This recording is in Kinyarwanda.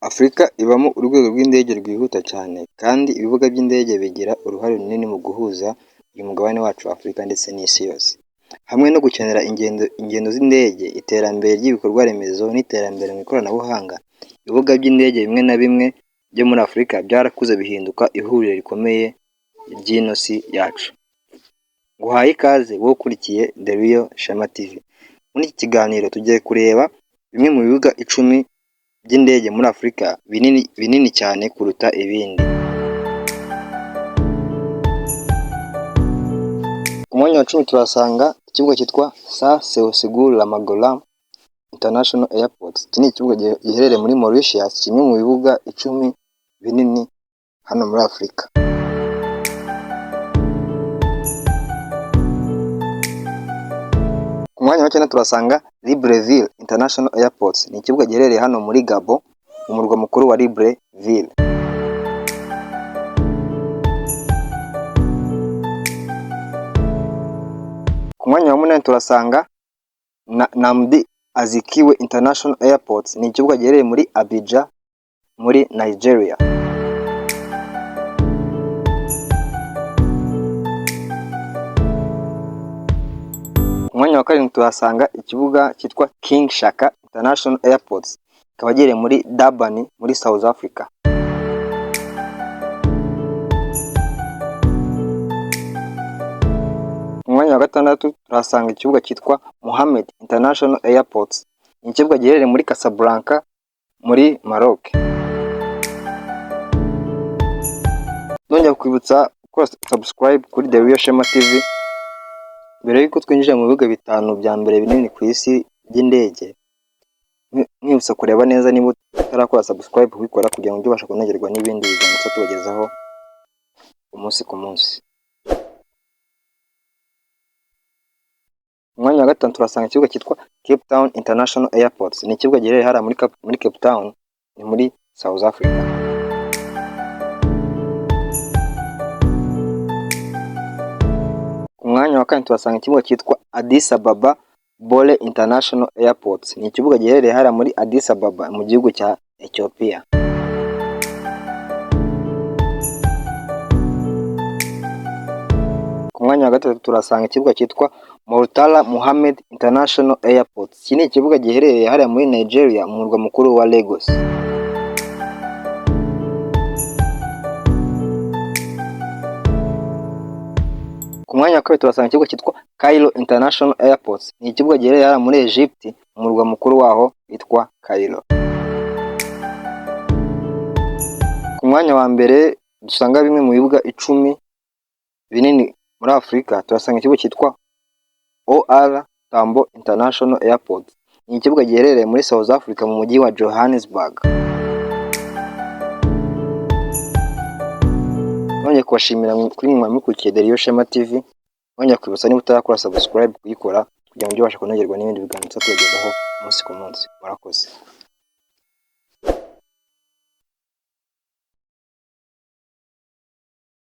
Afurika ibamo urwego rw'indege rwihuta cyane kandi ibibuga by'indege bigira uruhare runini mu guhuza uyu mugabane wacu wa Afurika ndetse n'isi yose. Hamwe no gukenera ingendo z'indege, iterambere ry'ibikorwa remezo n'iterambere mu ikoranabuhanga, ibibuga by'indege bimwe na bimwe byo muri Afurika byarakuze bihinduka ihuriro rikomeye ry'ino si yacu. Nguhaye ikaze wowe ukurikiye The Real Shema TV. Muri iki kiganiro tugiye kureba bimwe mu bibuga 10 by'indege muri Afurika binini cyane kuruta ibindi. Ku mwanya wa 10 turasanga ikibuga cyitwa Sir Sekou Lamagalou International Airport. Iki ni ikibuga giherereye muri Mauritius, kimwe mu bibuga 10 binini hano muri Afurika. Ku mwanya wa 9 turasanga Libreville International Airport. Ni ikibuga giherereye hano muri Gabon, mu murwa mukuru wa Libreville. Ku mwanya wa 8 turasanga Nnamdi Azikiwe International Airport. Ni ikibuga giherereye muri Abidjan muri Nigeria. Ku mwanya wa 7 turasanga ikibuga cyitwa King Shaka International Airport. Kikaba giherereye muri Durban muri South Africa. Ku mwanya wa 6 turasanga ikibuga cyitwa Mohammed International Airport. Ni ikibuga giherereye muri Casablanca muri Maroc. Nongera kwibutsa gukora subscribe kuri The Real Shema TV. Mbere yuko twinjira mu bibuga 5 bya mbere binini ku isi by'indege, mwibutsa kureba neza niba utarakora subscribe kubikora kugira ngo ubashe kunogerwa n'ibindi biganiro tubagezaho umunsi ku munsi. Ku mwanya wa 5 turasanga ikibuga cyitwa Cape Town International Airport. Ni ikibuga giherereye hara muri Cape Town, ni muri South Africa. Ku mwanya wa 4 turasanga ikibuga cyitwa Addis Ababa Bole International Airport. Ni ikibuga giherereye hara muri Addis Ababa mu gihugu cya Ethiopia. Ku mwanya wa 3 turasanga ikibuga cyitwa Murtala Muhammed International Airport. Iki ni ikibuga giherereye hariya muri Nigeria mu murwa mukuru wa Lagos. Ku mwanya wa 2 turasanga ikibuga cyitwa Cairo International Airport. Ni ikibuga giherereye hariya muri Egypt mu murwa mukuru waho witwa Cairo. Ku mwanya wa mbere dusanga bimwe mu bibuga 10 binini muri Afurika, turasanga ikibuga cyitwa OR Tambo International Airport. Ni ikibuga giherereye muri South Africa mu mujyi wa Johannesburg. Nongeye kubashimira kuri mwamukurikiye The Real Shema TV. Nongeye kwibutsa niba utarakora subscribe kuyikora kugira ngo ubashe kunogerwa n'ibindi biganiro tubagezaho umunsi ku munsi. Murakoze.